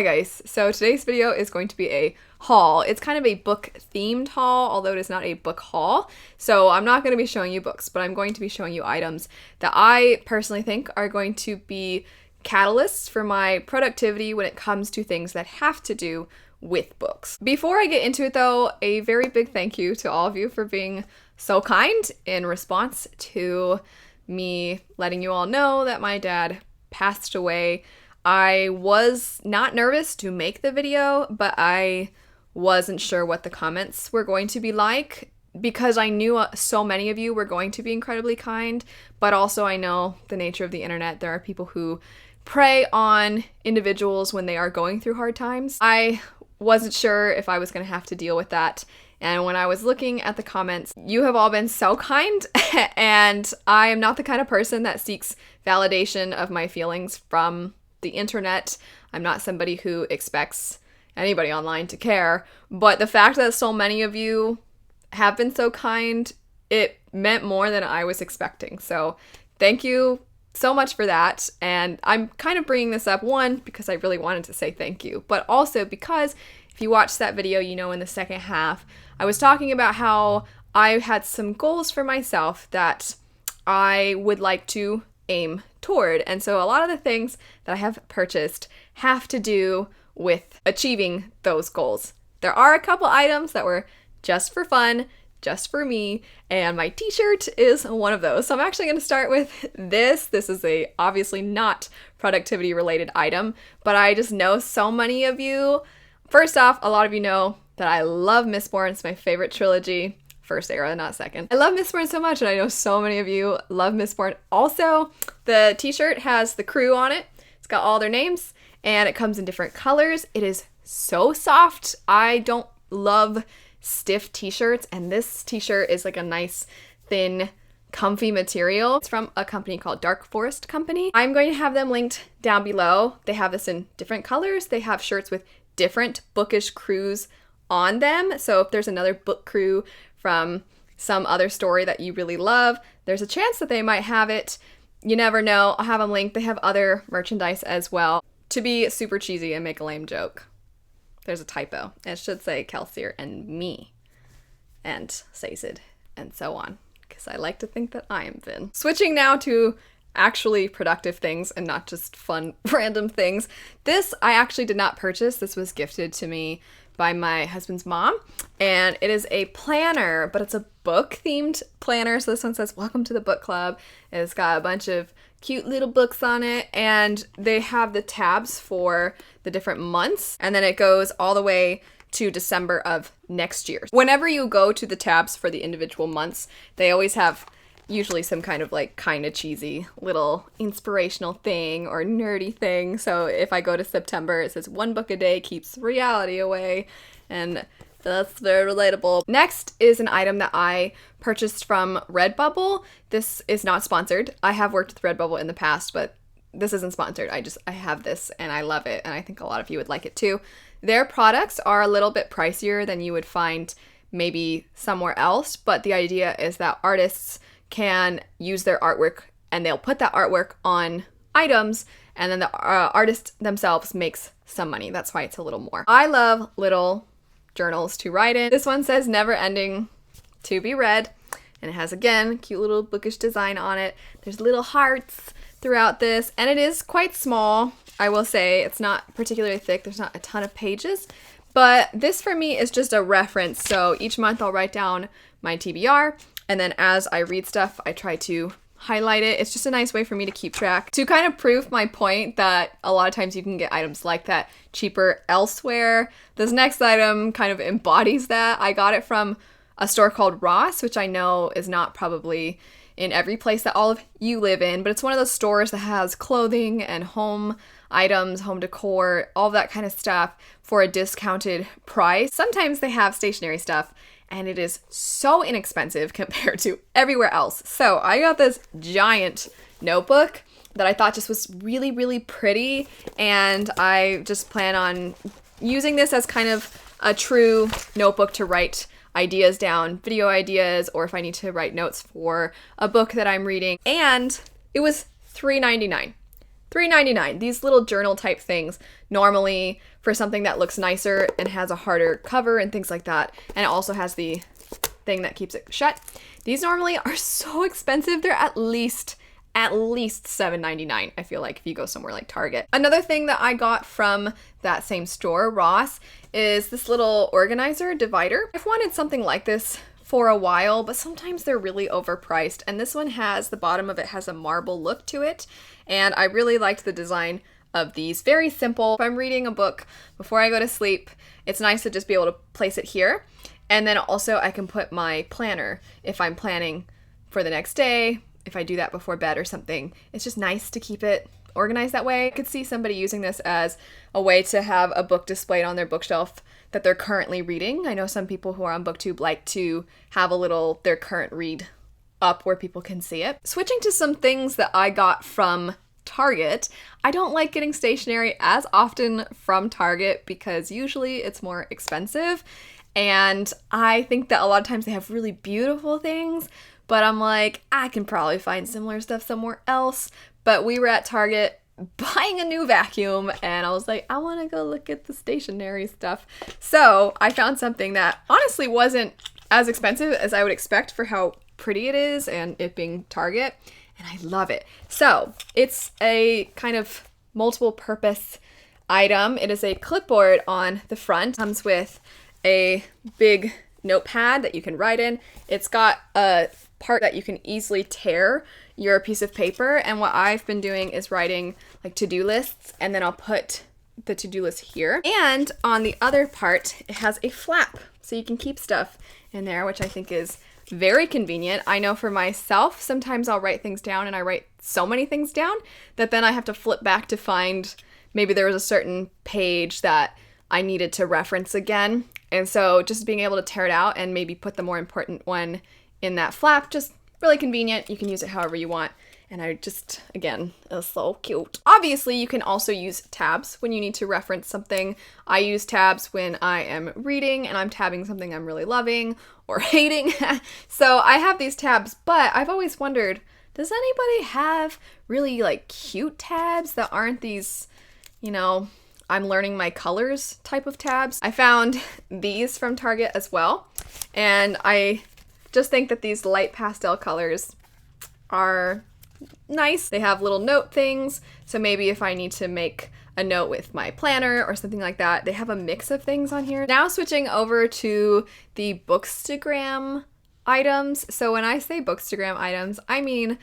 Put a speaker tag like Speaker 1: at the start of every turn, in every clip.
Speaker 1: Hi guys, so today's video is going to be a haul. It's kind of a book themed haul, although it is not a book haul. So I'm not going to be showing you books, but I'm going to be showing you items that I personally think are going to be catalysts for my productivity when it comes to things that have to do with books. Before I get into it though, a very big thank you to all of you for being so kind in response to me letting you all know that my dad passed away. I was not nervous to make the video, but I wasn't sure what the comments were going to be like because I knew so many of you were going to be incredibly kind, but also I know the nature of the internet. There are people who prey on individuals when they are going through hard times. I wasn't sure if I was going to have to deal with that. And when I was looking at the comments, you have all been so kind, and I am not the kind of person that seeks validation of my feelings from the internet. I'm not somebody who expects anybody online to care, but the fact that so many of you have been so kind, it meant more than I was expecting. So thank you so much for that. And I'm kind of bringing this up, one, because I really wanted to say thank you, but also because if you watched that video, you know in the second half, I was talking about how I had some goals for myself that I would like to aim toward. And so a lot of the things that I have purchased have to do with achieving those goals. There are a couple items that were just for fun, just for me, and my t-shirt is one of those. So I'm actually going to start with this. This is a obviously not productivity related item, but I just know so many of you. First off, a lot of you know that I love Mistborn. It's my favorite trilogy. First era, not second. I love Mistborn so much, and I know so many of you love Mistborn. Also, the t-shirt has the crew on it. It's got all their names, and it comes in different colors. It is so soft. I don't love stiff t-shirts, and this t-shirt is like a nice, thin, comfy material. It's from a company called Dark Forest Company. I'm going to have them linked down below. They have this in different colors. They have shirts with different bookish crews on them. So if there's another book crew from some other story that you really love, there's a chance that they might have it. You never know. I'll have them linked. They have other merchandise as well. To be super cheesy and make a lame joke, there's a typo. It should say Kelsier and me and Sazed and so on, because I like to think that I am Vin. Switching now to actually productive things and not just fun random things. This I actually did not purchase. This was gifted to me by my husband's mom, and it is a planner, but it's a book themed planner. So this one says welcome to the book club. It's got a bunch of cute little books on it, and they have the tabs for the different months, and then it goes all the way to December of next year. Whenever you go to the tabs for the individual months, they always have usually some kind of like kind of cheesy little inspirational thing or nerdy thing. So if I go to September, it says 1 book a day keeps reality away, and that's very relatable. Next is an item that I purchased from Redbubble. This is not sponsored. I have worked with Redbubble in the past, but this isn't sponsored. I have this and I love it, and I think a lot of you would like it too. Their products are a little bit pricier than you would find maybe somewhere else, but the idea is that artists can use their artwork and they'll put that artwork on items, and then the artist themselves makes some money. That's why it's a little more. I love little journals to write in. This one says never ending to be read, and it has, again, cute little bookish design on it. There's little hearts throughout this, and it is quite small. I will say it's not particularly thick. There's not a ton of pages, but this for me is just a reference. So each month I'll write down my TBR, and then as I read stuff, I try to highlight it. It's just a nice way for me to keep track. To kind of prove my point that a lot of times you can get items like that cheaper elsewhere, this next item kind of embodies that. I got it from a store called Ross, which I know is not probably in every place that all of you live in, but it's one of those stores that has clothing and home items, home decor, all that kind of stuff for a discounted price. Sometimes they have stationery stuff, and it is so inexpensive compared to everywhere else. So I got this giant notebook that I thought just was really, really pretty, and I just plan on using this as kind of a true notebook to write ideas down, video ideas, or if I need to write notes for a book that I'm reading. And it was $3.99. $3.99. These little journal type things, normally for something that looks nicer and has a harder cover and things like that. And it also has the thing that keeps it shut. These normally are so expensive. They're at least $7.99, I feel like, if you go somewhere like Target. Another thing that I got from that same store, Ross, is this little organizer divider. I've wanted something like this for a while, but sometimes they're really overpriced. And this one has, the bottom of it has a marble look to it. And I really liked the design of these. Very simple. If I'm reading a book before I go to sleep, it's nice to just be able to place it here. And then also I can put my planner if I'm planning for the next day, if I do that before bed or something. It's just nice to keep it organized that way. I could see somebody using this as a way to have a book displayed on their bookshelf that they're currently reading. I know some people who are on BookTube like to have their current read up where people can see it. Switching to some things that I got from Target. I don't like getting stationery as often from Target because usually it's more expensive. And I think that a lot of times they have really beautiful things, but I'm like, I can probably find similar stuff somewhere else. But we were at Target buying a new vacuum and I was like, I want to go look at the stationery stuff. So I found something that honestly wasn't as expensive as I would expect for how pretty it is and it being Target. And I love it. So it's a kind of multiple purpose item. It is a clipboard on the front. Comes with a big notepad that you can write in. It's got a part that you can easily tear your piece of paper. And what I've been doing is writing like to-do lists, and then I'll put the to-do list here. And on the other part, it has a flap. So you can keep stuff in there, which I think is very convenient. I know for myself, sometimes I'll write things down and I write so many things down that then I have to flip back to find maybe there was a certain page that I needed to reference again. And so just being able to tear it out and maybe put the more important one in that flap, just really convenient. You can use it however you want. And I just, again, it's so cute. Obviously, you can also use tabs when you need to reference something. I use tabs when I am reading and I'm tabbing something I'm really loving or hating. So I have these tabs, but I've always wondered, does anybody have really like cute tabs that aren't these, I'm learning my colors type of tabs? I found these from Target as well. And I just think that these light pastel colors are nice. They have little note things, so maybe if I need to make a note with my planner or something like that, they have a mix of things on here. Now switching over to the bookstagram items. So when I say bookstagram items, I mean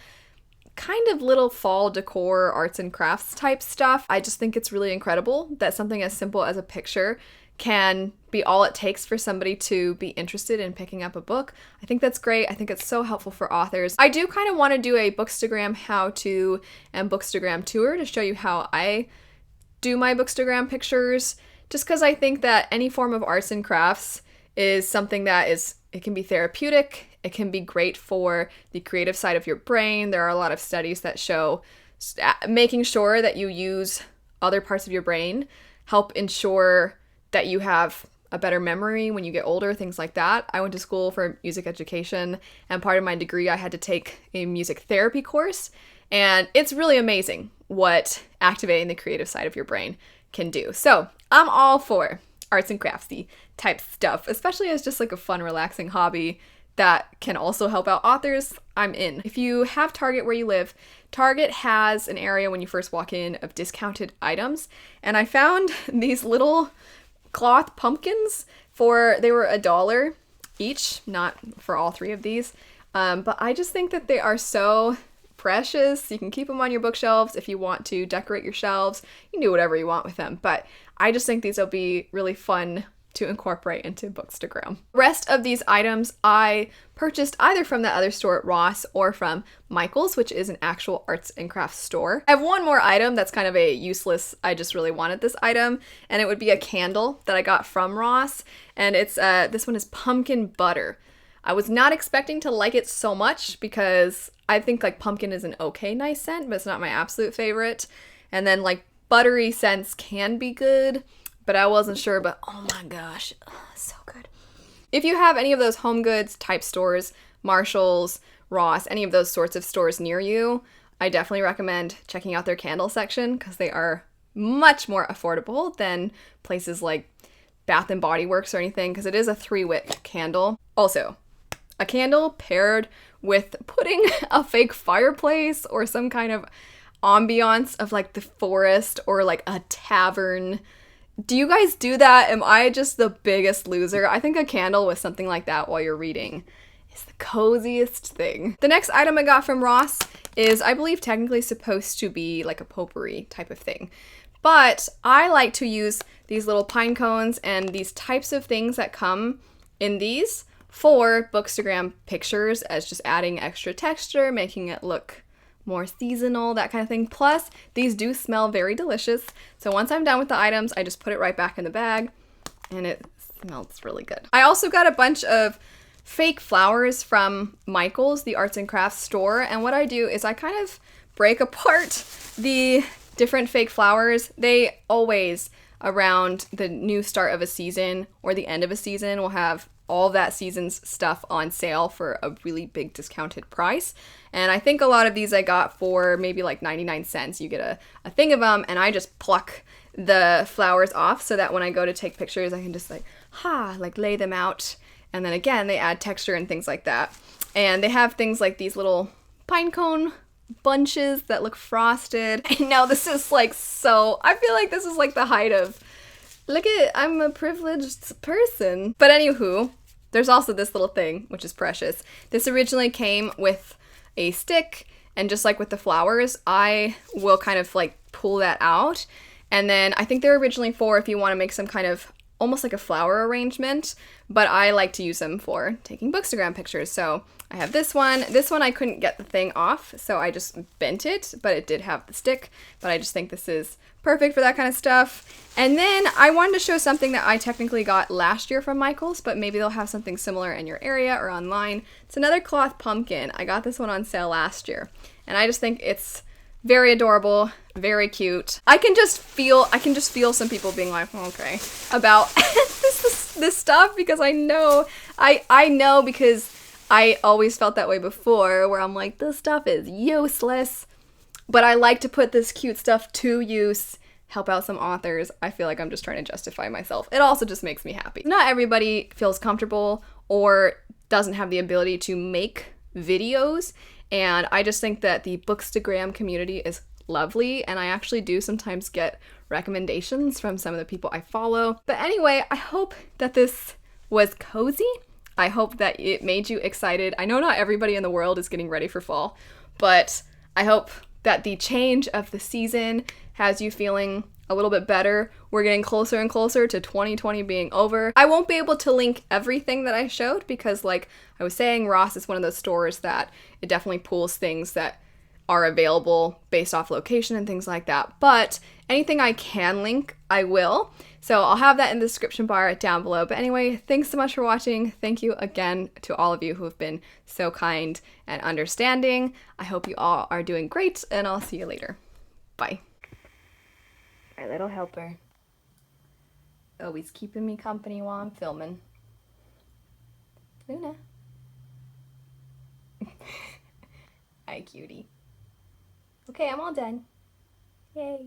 Speaker 1: kind of little fall decor, arts and crafts type stuff. I just think it's really incredible that something as simple as a picture can be all it takes for somebody to be interested in picking up a book. I think that's great. I think it's so helpful for authors. I do kind of want to do a bookstagram how-to and bookstagram tour to show you how I do my bookstagram pictures, just because I think that any form of arts and crafts is something that it can be therapeutic. It can be great for the creative side of your brain. There are a lot of studies that show making sure that you use other parts of your brain help ensure that you have a better memory when you get older, things like that. I went to school for music education, and part of my degree I had to take a music therapy course, and it's really amazing what activating the creative side of your brain can do. So I'm all for arts and craftsy type stuff, especially as just like a fun, relaxing hobby that can also help out authors. I'm in. If you have Target where you live, Target has an area when you first walk in of discounted items, and I found these little cloth pumpkins they were $1 each, not for all three of these, but I just think that they are so precious. You can keep them on your bookshelves if you want to decorate your shelves. You can do whatever you want with them, but I just think these will be really fun to incorporate into Bookstagram. The rest of these items I purchased either from the other store at Ross or from Michael's, which is an actual arts and crafts store. I have one more item that's kind of a useless, I just really wanted this item, and it would be a candle that I got from Ross, and it's this one is pumpkin butter. I was not expecting to like it so much because I think like pumpkin is an okay nice scent, but it's not my absolute favorite. And then like buttery scents can be good, but I wasn't sure, but oh my gosh, so good. If you have any of those home goods type stores, Marshall's, Ross, any of those sorts of stores near you, I definitely recommend checking out their candle section because they are much more affordable than places like Bath and Body Works or anything, because it is a 3-wick candle. Also, a candle paired with putting a fake fireplace or some kind of ambiance of like the forest or like a tavern. Do you guys do that? Am I just the biggest loser? I think a candle with something like that while you're reading is the coziest thing. The next item I got from Ross is, I believe, technically supposed to be like a potpourri type of thing. But I like to use these little pine cones and these types of things that come in these for bookstagram pictures as just adding extra texture, making it look more seasonal, that kind of thing. Plus, these do smell very delicious. So once I'm done with the items, I just put it right back in the bag and it smells really good. I also got a bunch of fake flowers from Michael's, the arts and crafts store. And what I do is I kind of break apart the different fake flowers. They always, around the new start of a season or the end of a season, will have all that season's stuff on sale for a really big discounted price. And I think a lot of these I got for maybe like 99 cents. You get a thing of them, and I just pluck the flowers off so that when I go to take pictures, I can just like lay them out. And then again, they add texture and things like that. And they have things like these little pine cone bunches that look frosted. I know this is like I feel like this is like the height of, look at, I'm a privileged person. But anywho, there's also this little thing, which is precious. This originally came with a stick, and just like with the flowers, I will kind of like pull that out. And then I think they're originally for if you want to make some kind of almost like a flower arrangement, but I like to use them for taking bookstagram pictures. So I have this one. This one I couldn't get the thing off, so I just bent it, but it did have the stick. But I just think this is perfect for that kind of stuff. And then I wanted to show something that I technically got last year from Michael's, but maybe they'll have something similar in your area or online. It's another cloth pumpkin. I got this one on sale last year, and I just think it's very adorable, very cute. I can just feel some people being like, okay, about this stuff, because I know because I always felt that way before, where I'm like, this stuff is useless, but I like to put this cute stuff to use, help out some authors. I feel like I'm just trying to justify myself. It also just makes me happy. Not everybody feels comfortable or doesn't have the ability to make videos, and I just think that the bookstagram community is lovely, and I actually do sometimes get recommendations from some of the people I follow. But anyway, I hope that this was cozy. I hope that it made you excited. I know not everybody in the world is getting ready for fall, but I hope that the change of the season has you feeling a little bit better. We're getting closer and closer to 2020 being over. I won't be able to link everything that I showed because, like I was saying, Ross is one of those stores that it definitely pulls things that are available based off location and things like that. But anything I can link, I will. So I'll have that in the description bar down below. But anyway, thanks so much for watching. Thank you again to all of you who have been so kind and understanding. I hope you all are doing great, and I'll see you later. Bye. My little helper. Always keeping me company while I'm filming. Luna. Hi, cutie. Okay, I'm all done. Yay.